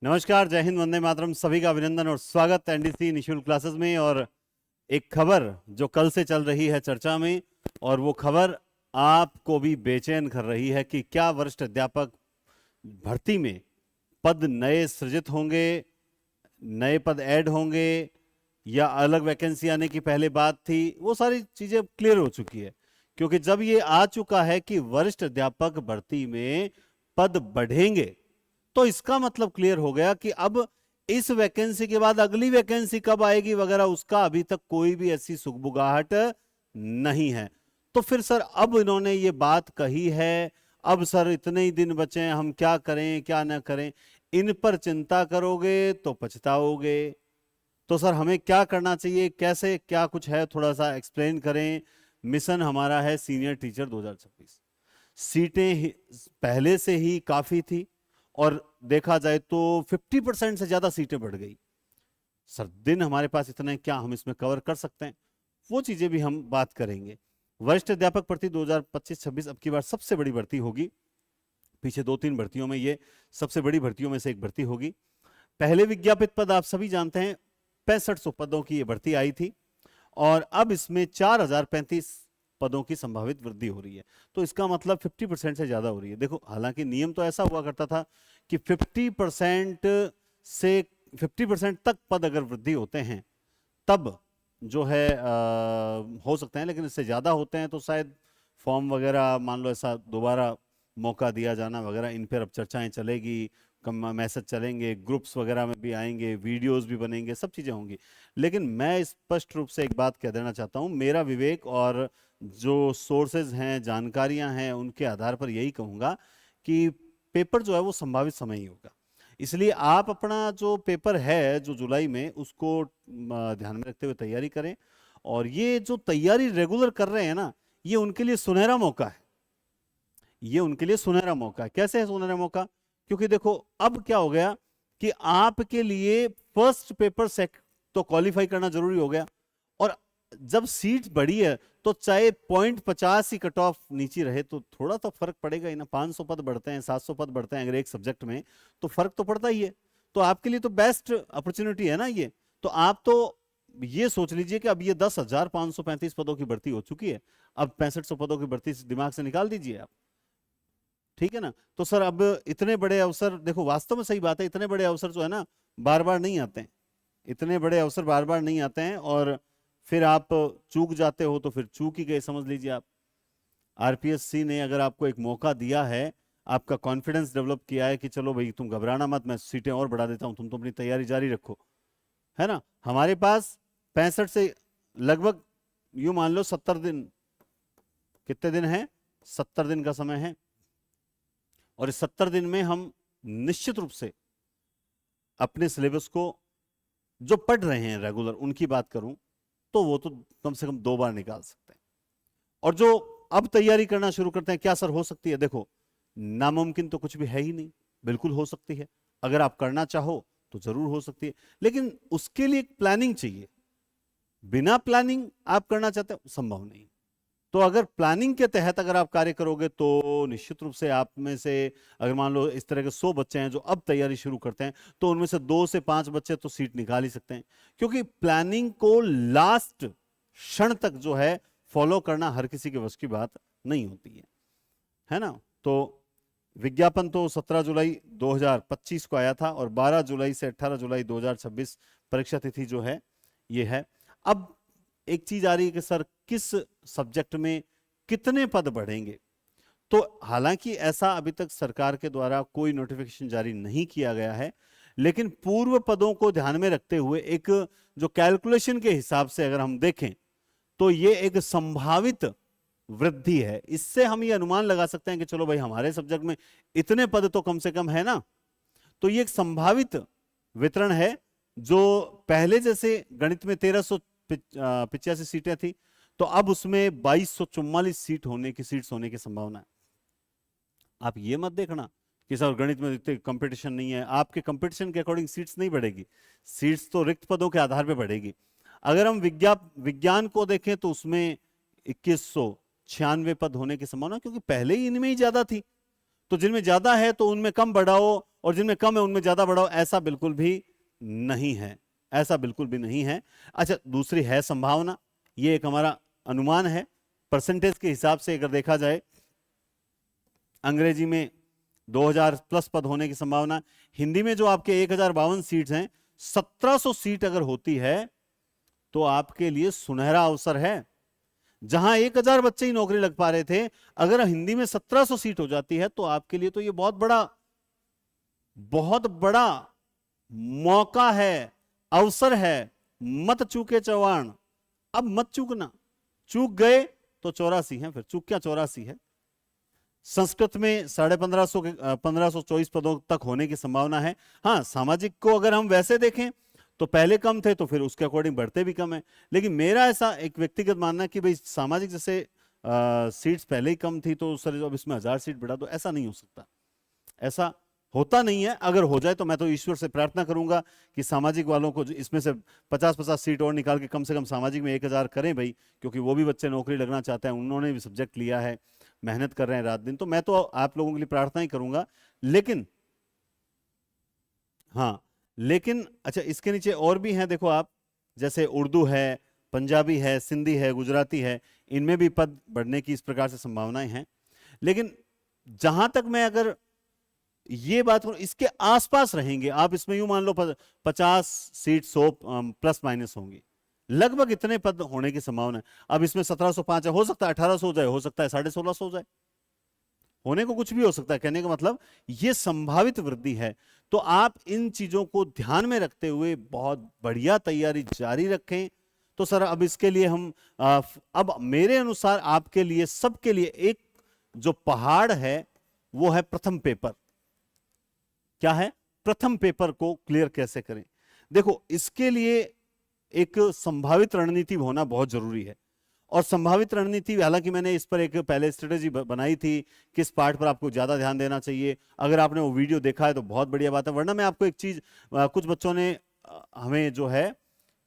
नमस्कार, जय हिंद, वंदे मातरम। सभी का अभिनंदन और स्वागत एनडीसी निशुल्क क्लासेस में। और एक खबर जो कल से चल रही है चर्चा में, और वो खबर आपको भी बेचैन कर रही है कि क्या वरिष्ठ अध्यापक भर्ती में पद नए सृजित होंगे, नए पद ऐड होंगे, या अलग वैकेंसी आने की पहले बात थी। वो सारी चीजें क्लियर हो चुकी है, क्योंकि जब ये आ चुका है कि वरिष्ठ अध्यापक भर्ती में पद बढ़ेंगे, तो इसका मतलब क्लियर हो गया कि अब इस वैकेंसी के बाद अगली वैकेंसी कब आएगी वगैरह, उसका अभी तक कोई भी ऐसी सुगबुगाहट नहीं है। तो फिर सर, अब इन्होंने ये बात कही है, अब सर इतने ही दिन बचे हैं, हम क्या करें क्या ना करें। इन पर चिंता करोगे तो पछताओगे। तो सर, हमें क्या करना चाहिए, कैसे क्या कुछ है, थोड़ा सा एक्सप्लेन करें। मिशन हमारा है सीनियर टीचर 2026। पहले से ही काफी थी, और देखा जाए तो 50% से ज्यादा सीटें बढ़ गई। सर, दिन हमारे पास इतने हैं, क्या हम इसमें कवर कर सकते हैं? वो चीजें भी हम बात करेंगे। वरिष्ठ अध्यापक भर्ती 2025-26 अब की बार सबसे बड़ी भर्ती होगी। पीछे 2-3 भर्तियों में ये सबसे बड़ी भर्तियों में से एक भर्ती होगी। पहले विज्ञापित पद आप सभी जानते हैं, 6500 पदों की ये भर्ती आई थी, और अब इसमें 4035 पदों की संभावित वृद्धि हो रही है। तो इसका मतलब 50% से ज्यादा हो रही है। देखो, हालांकि नियम तो ऐसा हुआ करता था कि 50% से 50% तक पद अगर वृद्धि होते हैं तब जो है हो सकते हैं, लेकिन इससे ज्यादा होते हैं तो शायद फॉर्म वगैरह, मान लो ऐसा दोबारा मौका दिया जाना वगैरह, इन पर अब चर्चाएं चलेगी, कम मैसेज चलेंगे, ग्रुप्स वगैरह में भी आएंगे, वीडियोस भी बनेंगे, सब चीजें होंगी। लेकिन मैं स्पष्ट रूप से एक बात कह देना चाहता हूं, मेरा विवेक और जो सोर्सेज हैं, जानकारियां हैं, उनके आधार पर यही कहूंगा कि पेपर जो है वो संभावित समय ही होगा। इसलिए आप अपना जो पेपर है जो जुलाई में, उसको ध्यान में रखते हुए तैयारी करें। और ये जो तैयारी रेगुलर कर रहे हैं ना, ये उनके लिए सुनहरा मौका है। ये उनके लिए सुनहरा मौका है। कैसे है सुनहरा मौका? क्योंकि देखो, अब क्या हो गया कि आपके लिए फर्स्ट पेपर सेक तो क्वालिफाई करना जरूरी हो गया। और जब सीट बढ़ी है तो चाहे 0.50 ही कट ऑफ नीचे रहे तो थोड़ा तो फर्क पड़ेगा ही ना। 500 पद बढ़ते हैं, 700 पद बढ़ते हैं अगर एक सब्जेक्ट में, तो फर्क तो पड़ता ही है। तो आपके लिए तो बेस्ट अपॉर्चुनिटी है ना ये। तो आप तो ये सोच लीजिए कि अब ये 10,535 पदों की भर्ती हो चुकी है, अब 6500 पदों की भर्ती दिमाग से निकाल दीजिए आप। ठीक है ना? तो सर, अब इतने बड़े अवसर, देखो वास्तव में सही बात है, इतने बड़े अवसर जो है ना, बार बार नहीं आते हैं। इतने बड़े अवसर बार बार नहीं आते हैं, और फिर आप चूक जाते हो तो फिर चूक ही गए समझ लीजिए आप। आरपीएससी ने अगर आपको एक मौका दिया है, आपका कॉन्फिडेंस डेवलप किया है कि चलो भाई तुम घबराना मत, मैं सीटें और बढ़ा देता हूं, तुम तो अपनी तैयारी जारी रखो, है ना। हमारे पास 65 से लगभग, यूं मान लो 70 दिन, कितने दिन है, 70 दिन का समय है। और इस 70 दिन में हम निश्चित रूप से अपने सिलेबस को, जो पढ़ रहे हैं रेगुलर उनकी बात करूं, तो वो तो कम से कम 2 बार निकाल सकते हैं। और जो अब तैयारी करना शुरू करते हैं, क्या सर हो सकती है? देखो, नामुमकिन तो कुछ भी है ही नहीं, बिल्कुल हो सकती है। अगर आप करना चाहो तो जरूर हो सकती है, लेकिन उसके लिए एक प्लानिंग चाहिए। बिना प्लानिंग आप करना चाहते हो, संभव नहीं। तो अगर प्लानिंग के तहत अगर आप कार्य करोगे तो निश्चित रूप से आप में से, अगर मान लो इस तरह के 100 बच्चे हैं जो अब तैयारी शुरू करते हैं, तो उनमें से 2 से 5 बच्चे तो सीट निकाल ही सकते हैं। क्योंकि प्लानिंग को लास्ट क्षण तक जो है फॉलो करना हर किसी के वश की बात नहीं होती है ना। तो विज्ञापन तो 17 जुलाई 2025 को आया था, और 12 जुलाई से 18 जुलाई 2026 परीक्षा तिथि जो है ये है। अब एक चीज आ रही है कि सर, किस सब्जेक्ट में कितने पद बढ़ेंगे। तो हालांकि ऐसा अभी तक सरकार के द्वारा कोई नोटिफिकेशन जारी नहीं किया गया है, लेकिन पूर्व पदों को ध्यान में रखते हुए एक जो कैलकुलेशन के हिसाब से अगर हम देखें, तो ये एक संभावित वृद्धि है। इससे हम ये अनुमान लगा सकते हैं कि चलो भाई, हमारे सब्जेक्ट में इतने पद तो कम से कम है ना। तो ये एक संभावित वितरण है। जो पहले जैसे गणित में 1385 सीटें थी, तो अब उसमें 2244 सीट्स होने की संभावना है। आप ये मत देखना कि सर गणित में इतने कंपटीशन नहीं है। आपके कंपटीशन के अकॉर्डिंग सीट्स नहीं बढ़ेगी, सीट्स तो रिक्त पदों के आधार पर बढ़ेगी। अगर हम विज्ञान को देखें तो उसमें 2196 पद होने की संभावना, क्योंकि पहले ही इनमें ही ज्यादा थी। तो जिनमें ज्यादा है तो उनमें कम बढ़ाओ और जिनमें कम है उनमें ज्यादा बढ़ाओ, ऐसा बिल्कुल भी नहीं है, ऐसा बिल्कुल भी नहीं है। अच्छा, दूसरी है संभावना, ये एक हमारा अनुमान है, परसेंटेज के हिसाब से अगर देखा जाए, अंग्रेजी में 2000 प्लस पद होने की संभावना, हिंदी में जो आपके 1052 सीट्स हैं, 1700 सीट अगर होती है तो आपके लिए सुनहरा अवसर है। जहां 1000 बच्चे ही नौकरी लग पा रहे थे, अगर हिंदी में 1700 सीट हो जाती है तो आपके लिए तो ये बहुत बड़ा मौका है, अवसर है। मत चूके चौहान, अब मत चूकना, चूक गए तो 84 है, फिर चूक क्या 84 है। संस्कृत में 1550 के 1524 पदों तक होने की संभावना है। हाँ, सामाजिक को अगर हम वैसे देखें तो पहले कम थे तो फिर उसके अकॉर्डिंग बढ़ते भी कम है, लेकिन मेरा ऐसा एक व्यक्तिगत मानना है कि भाई सामाजिक जैसे सीट्स पहले ही कम थी तो सर अब इसमें 1000 सीट बढ़ा दो, ऐसा नहीं हो सकता, ऐसा होता नहीं है। अगर हो जाए तो मैं तो ईश्वर से प्रार्थना करूंगा कि सामाजिक वालों को इसमें से 50-50 सीट और निकाल के कम से कम सामाजिक में 1000 करें भाई, क्योंकि वो भी बच्चे नौकरी लगना चाहते हैं, उन्होंने भी सब्जेक्ट लिया है, मेहनत कर रहे हैं रात दिन, तो मैं तो आप लोगों के लिए प्रार्थना ही करूंगा। लेकिन हाँ, लेकिन अच्छा, इसके नीचे और भी हैं, देखो आप, जैसे उर्दू है, पंजाबी है, सिंधी है, गुजराती है, इनमें भी पद बढ़ने की इस प्रकार से संभावनाएं हैं। लेकिन जहां तक मैं अगर ये बात करूं, इसके आसपास रहेंगे आप, इसमें यूं मान लो 50 सीट 100 प्लस माइनस होंगी, लगभग इतने पद होने की संभावना है। अब इसमें 1705 है, हो सकता है 1800 हो जाए, हो सकता है 1650 हो जाए, होने को कुछ भी हो सकता है। कहने का मतलब ये संभावित वृद्धि है। तो आप इन चीजों को ध्यान में रखते हुए बहुत बढ़िया तैयारी जारी रखें। तो सर अब इसके लिए हम अब मेरे अनुसार आपके लिए, सबके लिए एक जो पहाड़ है वो है प्रथम पेपर। क्या है? प्रथम पेपर को क्लियर कैसे करें। देखो, इसके लिए एक संभावित रणनीति होना बहुत जरूरी है। और संभावित रणनीति, हालांकि मैंने इस पर एक पहले स्ट्रेटेजी बनाई थी, किस पार्ट पर आपको ज्यादा ध्यान देना चाहिए। अगर आपने वो वीडियो देखा है तो बहुत बढ़िया बात है, वरना मैं आपको एक चीज, कुछ बच्चों ने हमें जो है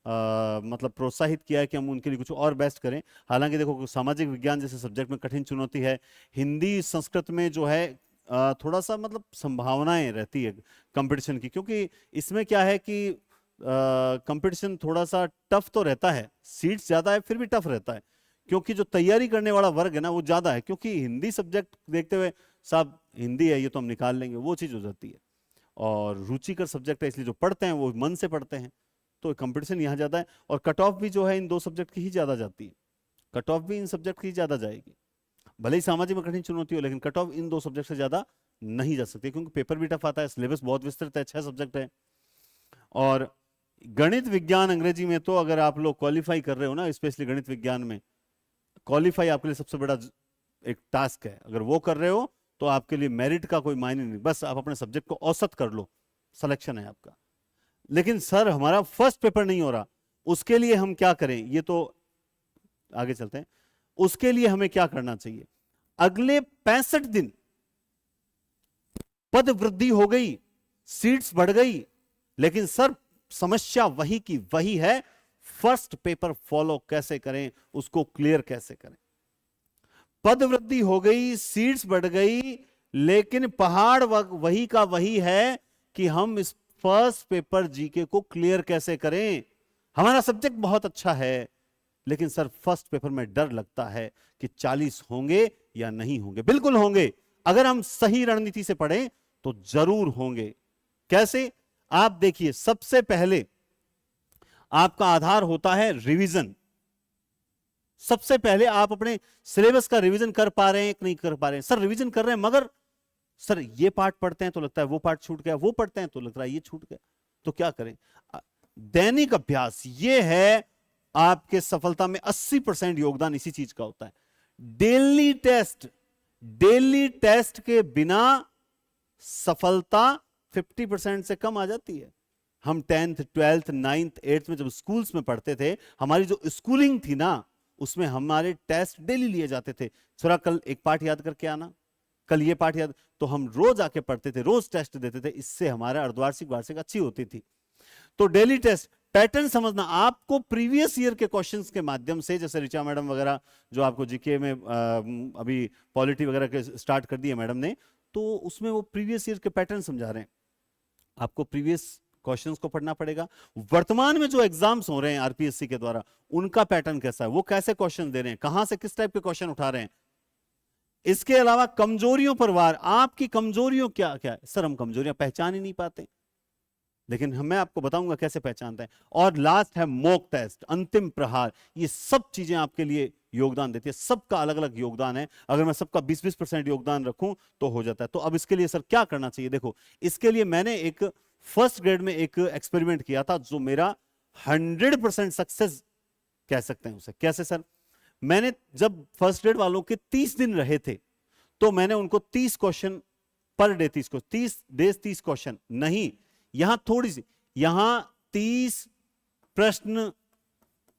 मतलब प्रोत्साहित किया है कि हम उनके लिए कुछ और बेस्ट करें। हालांकि देखो, सामाजिक विज्ञान जैसे सब्जेक्ट में कठिन चुनौती है, हिंदी संस्कृत में जो है थोड़ा सा मतलब संभावनाएं रहती है कंपटीशन की, क्योंकि इसमें क्या है कि कंपटीशन थोड़ा सा टफ तो रहता है, सीट्स ज्यादा है फिर भी टफ रहता है, क्योंकि जो तैयारी करने वाला वर्ग है ना वो ज्यादा है। क्योंकि हिंदी सब्जेक्ट देखते हुए साहब हिंदी है ये तो हम निकाल लेंगे, वो चीज हो जाती है। और रुचिकर सब्जेक्ट है, इसलिए जो पढ़ते हैं वो मन से पढ़ते हैं, तो कंपटीशन यहाँ ज्यादा है। और कट ऑफ भी जो है इन दो सब्जेक्ट की ही ज्यादा जाती है, कट ऑफ भी इन सब्जेक्ट की ज्यादा जाएगी। भले ही सामाजिक में कठिन चुनौती हो, लेकिन कट ऑफ इन दो सब्जेक्ट से ज्यादा नहीं जा सकती, क्योंकि पेपर भी टफ आता है, सिलेबस बहुत विस्तृत है, 6 सब्जेक्ट है। और गणित विज्ञान अंग्रेजी में तो अगर आप लोग क्वालिफाई कर रहे हो ना, स्पेशली गणित विज्ञान में क्वालिफाई आपके लिए सबसे बड़ा एक टास्क है। अगर वो कर रहे हो तो आपके लिए मेरिट का कोई मायने नहीं, बस आप अपने सब्जेक्ट को औसत कर लो, सिलेक्शन है आपका। लेकिन सर हमारा फर्स्ट पेपर नहीं हो रहा, उसके लिए हम क्या करें, ये तो आगे चलते हैं। उसके लिए हमें क्या करना चाहिए? अगले 65 दिन पद वृद्धि हो गई, सीट्स बढ़ गई, लेकिन सर समस्या वही की वही है, फर्स्ट पेपर फॉलो कैसे करें, उसको क्लियर कैसे करें। पद वृद्धि हो गई, सीट्स बढ़ गई, लेकिन पहाड़ वही का वही है कि हम इस फर्स्ट पेपर जीके को क्लियर कैसे करें। हमारा सब्जेक्ट बहुत अच्छा है, लेकिन सर फर्स्ट पेपर में डर लगता है कि 40 होंगे या नहीं होंगे। बिल्कुल होंगे, अगर हम सही रणनीति से पढ़ें तो जरूर होंगे। कैसे? आप देखिए, सबसे पहले आपका आधार होता है रिवीजन। सबसे पहले आप अपने सिलेबस का रिवीजन कर पा रहे हैं कि नहीं कर पा रहे हैं। सर रिवीजन कर रहे हैं, मगर सर ये पार्ट पढ़ते हैं तो लगता है वो पार्ट छूट गया, वो पढ़ते हैं तो लगता है ये छूट गया, तो क्या करें? दैनिक अभ्यास, ये है आपके सफलता में 80% योगदान इसी चीज का होता है। डेली टेस्ट, डेली टेस्ट के बिना सफलता 50% से कम आ जाती है। हम 10th 12th 9th 8th में जब स्कूल्स में पढ़ते थे, हमारी जो स्कूलिंग थी ना, उसमें हमारे टेस्ट डेली लिए जाते थे। थोड़ा कल एक पाठ याद करके आना, कल ये पाठ याद, तो हम रोज आके पढ़ते थे, रोज टेस्ट देते थे। इससे हमारा अर्धवार्षिक वार्षिक अच्छी होती थी। तो डेली टेस्ट, पैटर्न समझना, आपको प्रीवियस ईयर के क्वेश्चंस के माध्यम से, जैसे ऋचा मैडम वगैरह जो आपको जीके में अभी पॉलिटी वगैरह के स्टार्ट कर दिए मैडम ने, तो उसमें वो प्रीवियस ईयर के पैटर्न समझा रहे हैं, आपको प्रीवियस क्वेश्चंस को पढ़ना पड़ेगा, वर्तमान में जो एग्जाम्स हो रहे हैं आरपीएससी के द्वारा उनका पैटर्न कैसा है, वो कैसे क्वेश्चन दे रहे हैं, कहां से किस टाइप के क्वेश्चन उठा रहे हैं। इसके अलावा कमजोरियों पर वार, आपकी कमजोरियों क्या क्या है, सर हम कमजोरियां पहचान ही नहीं पाते, लेकिन मैं आपको बताऊंगा कैसे पहचानते हैं। और लास्ट है मॉक टेस्ट, अंतिम प्रहार, ये सब चीजें आपके लिए योगदान देती है, सबका अलग अलग योगदान है, अगर मैं सबका 20-20% योगदान रखूं तो हो जाता है। तो अब इसके लिए सर क्या करना चाहिए, देखो इसके लिए मैंने एक फर्स्ट ग्रेड में एक एक्सपेरिमेंट किया था जो मेरा 100% सक्सेस कह सकते हैं उसे। कैसे सर, मैंने जब फर्स्ट ग्रेड वालों के 30 दिन रहे थे तो मैंने उनको 30 question per day, 30 days 30 question नहीं, यहां थोड़ी सी, यहां 30 प्रश्न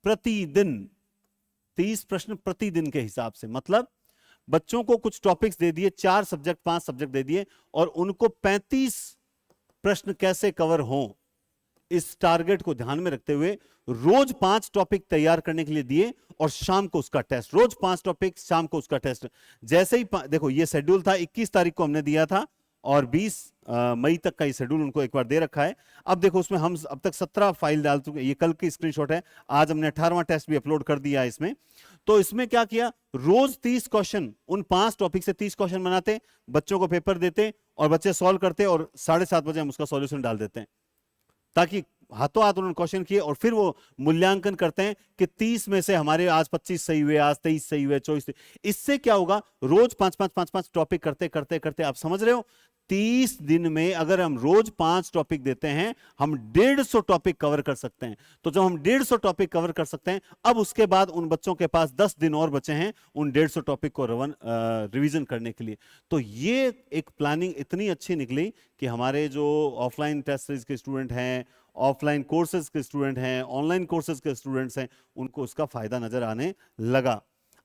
प्रतिदिन, 30 प्रश्न प्रतिदिन के हिसाब से, मतलब बच्चों को कुछ टॉपिक्स दे दिए, 4 सब्जेक्ट 5 सब्जेक्ट दे दिए और उनको 35 प्रश्न कैसे कवर हों, इस टारगेट को ध्यान में रखते हुए रोज 5 टॉपिक तैयार करने के लिए दिए और शाम को उसका टेस्ट, रोज 5 टॉपिक, शाम को उसका टेस्ट। जैसे ही देखो ये शेड्यूल था, 21 तारीख को हमने दिया था और 20 मई तक का ये शेड्यूल उनको एक बार दे रखा है। अब देखो उसमें हम अब तक 17 फाइल डाल चुके, ये कल की स्क्रीनशॉट है, आज हमने 18वां टेस्ट भी अपलोड कर दिया है इसमें। तो इसमें क्या किया, रोज 30 क्वेश्चन, उन 5 टॉपिक से 30 क्वेश्चन बनाते, बच्चों को पेपर देते और बच्चे सॉल्व करते और 7:30 बजे हम उसका सॉल्यूशन डाल देते हैं, ताकि हाथों हाथ उन्होंने क्वेश्चन किए और फिर वो मूल्यांकन करते हैं कि 30 में से हमारे आज 25 सही हुए, आज 23 सही हुए, 24। इससे क्या होगा, रोज 5-5 टॉपिक करते करते करते, आप समझ रहे हो, 30 दिन में अगर हम रोज 5 टॉपिक देते हैं, हम 150 टॉपिक कवर कर सकते हैं। तो जब हम 150 टॉपिक कवर कर सकते हैं, अब उसके बाद उन बच्चों के पास 10 दिन और बचे हैं उन 150 टॉपिक को रिवीजन करने के लिए। तो ये एक प्लानिंग इतनी अच्छी निकली कि हमारे जो ऑफलाइन टेस्ट सीरीज के स्टूडेंट हैं, ऑफलाइन कोर्सेज के स्टूडेंट हैं, ऑनलाइन कोर्सेज के स्टूडेंट्स हैं, उनको उसका फायदा नजर आने लगा।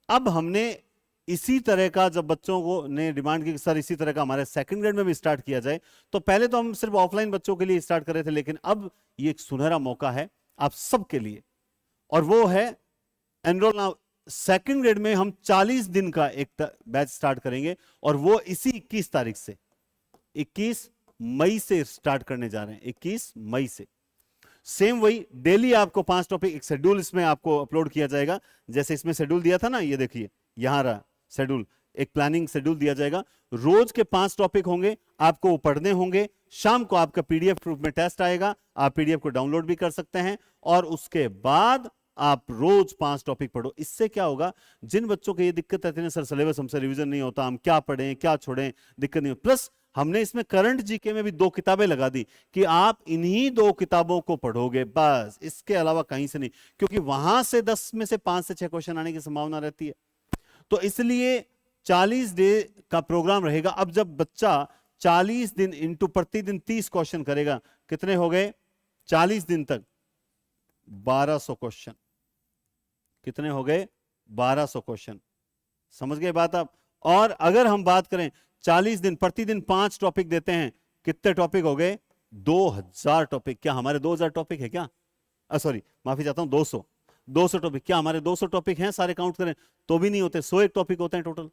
अब हमने इसी तरह का, जब बच्चों को ने डिमांड की सर इसी तरह का हमारे सेकंड ग्रेड में भी स्टार्ट किया जाए, तो पहले तो हम सिर्फ ऑफलाइन बच्चों के लिए स्टार्ट कर रहे थे, लेकिन अब ये एक सुनहरा मौका है आप सबके लिए, और वो है एनरोल नाउ। सेकंड ग्रेड में हम 40 दिन का एक बैच स्टार्ट करेंगे और वो इसी 21 तारीख से, 21 मई से स्टार्ट करने जा रहे हैं, 21 मई से। सेम वही डेली आपको 5 टॉपिक, एक शेड्यूल इसमें आपको अपलोड किया जाएगा, जैसे इसमें शेड्यूल दिया था ना, ये देखिए यहां रहा शेड्यूल, एक प्लानिंग शेड्यूल दिया जाएगा, रोज के 5 टॉपिक होंगे, आपको वो पढ़ने होंगे, शाम को आपका पीडीएफ रूप में टेस्ट आएगा, आप पीडीएफ को डाउनलोड भी कर सकते हैं और उसके बाद आप रोज 5 टॉपिक पढ़ो। इससे क्या होगा, जिन बच्चों को ये दिक्कत रहती है सर सिलेबस हमसे रिवीजन नहीं होता, हम क्या पढ़ें क्या छोड़ें, दिक्कत नहीं हो, प्लस हमने इसमें करंट जीके में भी 2 किताबें लगा दी कि आप इन्हीं 2 किताबों को पढ़ोगे बस, इसके अलावा कहीं से नहीं, क्योंकि वहां से 10 में से 5 से 6 क्वेश्चन आने की संभावना रहती है। तो इसलिए 40 डे का प्रोग्राम रहेगा। अब जब बच्चा 40 दिन इंटू प्रतिदिन 30 क्वेश्चन करेगा, कितने हो गए 40 दिन तक 1200 क्वेश्चन, कितने हो गए 1200 क्वेश्चन, समझ गए बात आप। और अगर हम बात करें 40 दिन प्रतिदिन 5 टॉपिक देते हैं, कितने टॉपिक हो गए 2000 टॉपिक। क्या हमारे 2000 टॉपिक है क्या, सॉरी माफी चाहता हूं 200 टॉपिक, क्या हमारे 200 टॉपिक हैं, सारे काउंट करें तो भी नहीं होते, 101 टॉपिक होते हैं टोटल,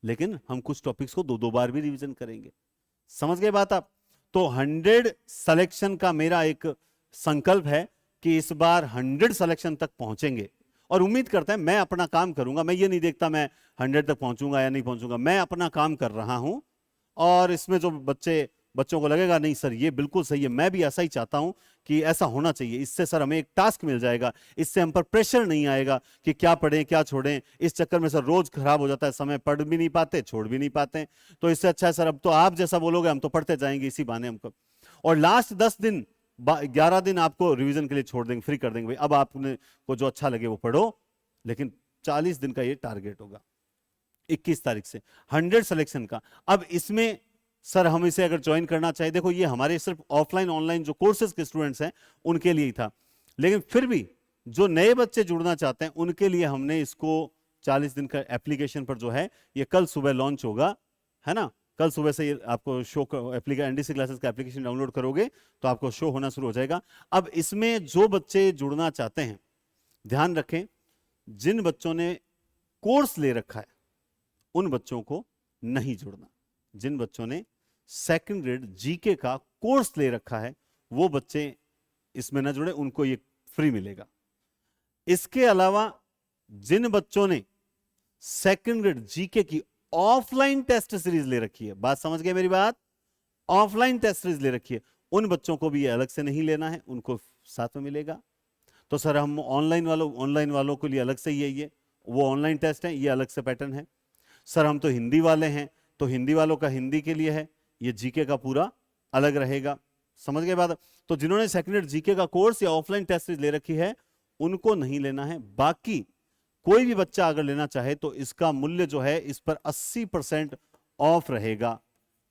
लेकिन हम कुछ टॉपिक्स को 2-2 बार भी रिवीजन करेंगे, समझ गए बात आप। तो 100 सिलेक्शन का मेरा एक संकल्प है कि इस बार 100 सिलेक्शन तक पहुंचेंगे और उम्मीद करते हैं, मैं अपना काम करूंगा, मैं ये नहीं देखता मैं 100 तक पहुंचूंगा या नहीं पहुंचूंगा, मैं अपना काम कर रहा हूं और इसमें जो बच्चों को लगेगा नहीं सर ये बिल्कुल सही है, मैं भी ऐसा ही चाहता हूं कि ऐसा होना चाहिए, इससे सर हमें एक टास्क मिल जाएगा, इससे हम पर प्रेशर नहीं आएगा कि क्या पढ़ें क्या छोड़ें, इस चक्कर में सर रोज खराब हो जाता है, समय पढ़ भी नहीं पाते छोड़ भी नहीं पाते। तो इससे अच्छा है सर अब तो आप जैसा बोलोगे हम तो पढ़ते जाएंगे इसी बहाने हमको, और लास्ट 10 दिन 11 दिन आपको रिवीजन के लिए छोड़ देंगे, फ्री कर देंगे, भाई अब आपने को जो अच्छा लगे वो पढ़ो, लेकिन 40 दिन का ये टारगेट होगा 21 तारीख से 100 सिलेक्शन का। अब इसमें सर हम इसे अगर ज्वाइन करना चाहे, देखो ये हमारे सिर्फ ऑफलाइन ऑनलाइन जो कोर्सेज के स्टूडेंट्स हैं उनके लिए ही था, लेकिन फिर भी जो नए बच्चे जुड़ना चाहते हैं उनके लिए हमने इसको 40 दिन का एप्लीकेशन पर जो है ये कल सुबह लॉन्च होगा, है ना, कल सुबह से ये आपको शो एप्लीकेशन एनडीसी क्लासेस का एप्लीकेशन डाउनलोड करोगे तो आपको शो होना शुरू हो जाएगा। अब इसमें जो बच्चे जुड़ना चाहते हैं ध्यान रखें, जिन बच्चों ने कोर्स ले रखा है उन बच्चों को नहीं जुड़ना, जिन बच्चों ने सेकंड ग्रेड जीके का कोर्स ले रखा है वो बच्चे इसमें ना जुड़े, उनको ये फ्री मिलेगा। इसके अलावा जिन बच्चों ने सेकंड ग्रेड जीके की ऑफलाइन टेस्ट सीरीज ले रखी है, बात समझ गए मेरी बात, ऑफलाइन टेस्ट सीरीज ले रखी है, उन बच्चों को भी ये अलग से नहीं लेना है, उनको साथ में मिलेगा। तो सर हम ऑनलाइन वालों के लिए अलग से ही है, ये वो ऑनलाइन टेस्ट है, ये अलग से पैटर्न है। सर हम तो हिंदी वाले हैं, तो हिंदी वालों का हिंदी के लिए है, ये जीके का पूरा अलग रहेगा। समझ गए बात? तो जिन्होंने सेकंड ग्रेड जीके का कोर्स या ऑफलाइन टेस्ट सीरीज ले रखी है उनको नहीं लेना है। बाकी कोई भी बच्चा अगर लेना चाहे तो इसका मूल्य जो है इस पर 80% ऑफ रहेगा।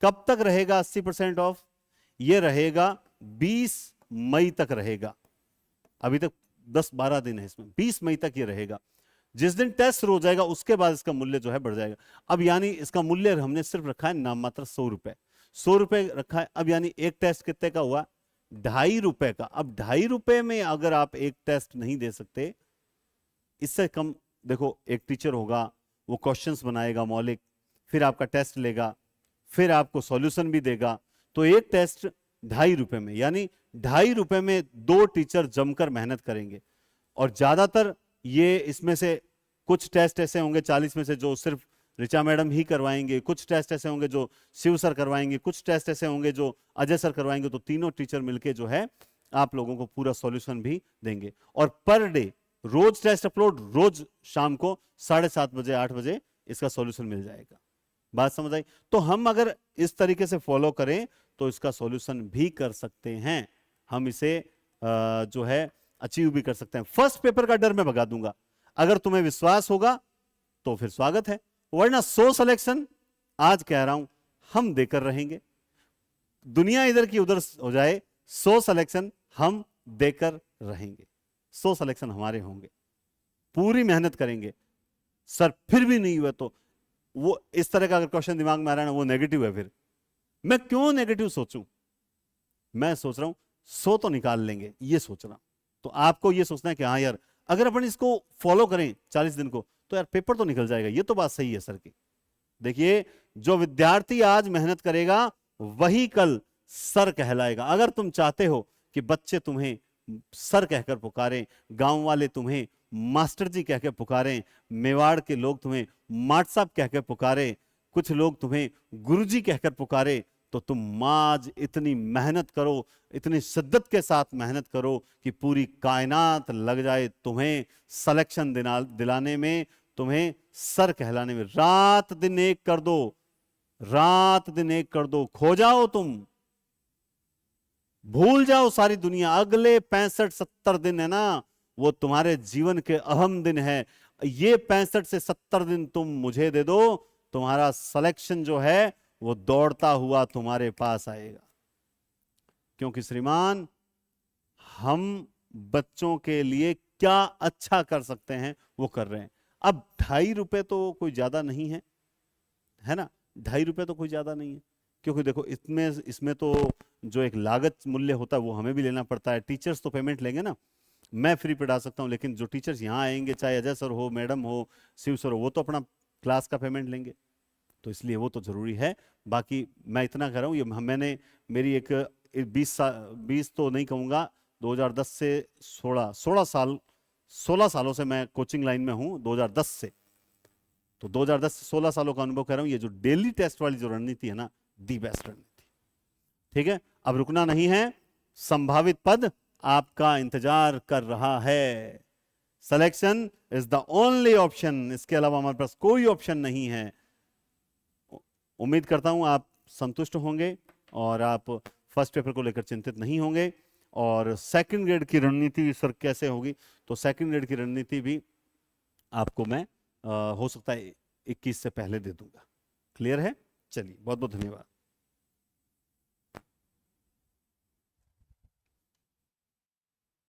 कब तक रहेगा 80% ऑफ? ये रहेगा 20 मई तक रहेगा। अभी तक 10-12 दिन है इसमें, 20 मई तक ये रहेगा। जिस दिन टेस्ट शुरू हो जाएगा उसके बाद इसका मूल्य जो है बढ़ जाएगा। अब यानी इसका मूल्य हमने सिर्फ रखा है नाम मात्र 100 रुपए, 100 रुपए रखा है। अब यानी एक टेस्ट कितने का हुआ? 2.5 रुपए का। अब 2.5 रुपए में अगर आप एक टेस्ट नहीं दे सकते, इससे कम, देखो एक टीचर होगा, वो क्वेश्चंस बनाएगा मौलिक, फिर आपका टेस्ट लेगा, फिर आपको सॉल्यूशन भी देगा, तो एक टेस्ट 2.5 रुपए में, यानी 2.5 रुपए में 2 टीचर जमकर मेहनत करेंगे। और ज्यादातर ये इसमें से कुछ टेस्ट ऐसे होंगे 40 में से जो सिर्फ ऋचा मैडम ही करवाएंगे, कुछ टेस्ट ऐसे होंगे जो शिव सर करवाएंगे, कुछ टेस्ट ऐसे होंगे जो अजय सर करवाएंगे। तो तीनों टीचर मिलके जो है आप लोगों को पूरा सॉल्यूशन भी देंगे। और पर डे रोज टेस्ट अपलोड, रोज शाम को 7:30 बजे 8 बजे इसका सॉल्यूशन मिल जाएगा। बात समझ आई? तो हम अगर इस तरीके से फॉलो करें तो इसका सॉल्यूशन भी कर सकते हैं, हम इसे जो है अचीव भी कर सकते हैं। फर्स्ट पेपर का डर मैं भगा दूंगा। अगर तुम्हें विश्वास होगा तो फिर स्वागत है, वरना 100 सिलेक्शन आज कह रहा हूं हम देकर रहेंगे। दुनिया इधर की उधर हो जाए, 100 सिलेक्शन हम देकर रहेंगे, 100 सिलेक्शन हमारे होंगे, पूरी मेहनत करेंगे। सर फिर भी नहीं हुआ तो वो इस तरह का अगर क्वेश्चन दिमाग में आ रहा है ना, वो नेगेटिव है। फिर मैं क्यों नेगेटिव सोचूं? मैं सोच रहा हूं 100 तो निकाल लेंगे, ये सोच रहा हूं। तो आपको ये सोचना है कि हाँ यार अगर अपन इसको फॉलो करें 40 दिन को तो यार पेपर तो निकल जाएगा। ये तो बात सही है सर की। देखिए जो विद्यार्थी आज मेहनत करेगा वही कल सर कहलाएगा। अगर तुम चाहते हो कि बच्चे तुम्हें सर कहकर पुकारें, गांव वाले तुम्हें मास्टर जी कहकर पुकारें, मेवाड़ के लोग तुम्हें माट साहब कहकर पुकारें, कुछ लोग तुम्हें गुरुजी कहकर पुकारे, तो तुम आज इतनी मेहनत करो, इतनी शिद्दत के साथ मेहनत करो कि पूरी कायनात लग जाए तुम्हें सिलेक्शन दिलाने में, तुम्हें सर कहलाने में। रात दिन एक कर दो, रात दिन एक कर दो, खो जाओ तुम, भूल जाओ सारी दुनिया। अगले 65-70 दिन है ना, वो तुम्हारे जीवन के अहम दिन है। ये 65 से 70 दिन तुम मुझे दे दो, तुम्हारा सिलेक्शन जो है वो दौड़ता हुआ तुम्हारे पास आएगा। क्योंकि श्रीमान हम बच्चों के लिए क्या अच्छा कर सकते हैं वो कर रहे हैं। अब 2.5 रुपए तो कोई ज्यादा नहीं है, है ना? 2.5 रुपए तो कोई ज्यादा नहीं है, क्योंकि देखो इसमें तो जो एक लागत मूल्य होता है वो हमें भी लेना पड़ता है। टीचर्स तो पेमेंट लेंगे ना, मैं फ्री पढ़ा सकता हूं, लेकिन जो टीचर्स यहाँ आएंगे, चाहे अजय सर हो, मैडम हो, शिव सर हो, वो तो अपना क्लास का पेमेंट लेंगे, तो इसलिए वो तो जरूरी है। बाकी मैं इतना कह रहा हूँ, ये मैंने मेरी एक 20 तो नहीं कहूँगा, 2010 से 16 सालों से मैं कोचिंग लाइन में हूँ, 2010 से। तो 2010 से 16 सालों का अनुभव कह रहा हूँ, ये जो डेली टेस्ट वाली जो रणनीति है ना, दी बेस्ट रणनीति। ठीक है, अब रुकना नहीं है, संभावित पद आपका इंतजार कर रहा है। Selection is the only option, इसके अलावा हमारे पास कोई ऑप्शन नहीं है। उम्मीद करता हूं आप संतुष्ट होंगे और आप फर्स्ट पेपर को लेकर चिंतित नहीं होंगे। और सेकंड ग्रेड की रणनीति सर कैसे होगी, तो सेकंड ग्रेड की रणनीति भी आपको मैं हो सकता है 21 से पहले दे दूंगा। क्लियर है? चलिए, बहुत बहुत धन्यवाद।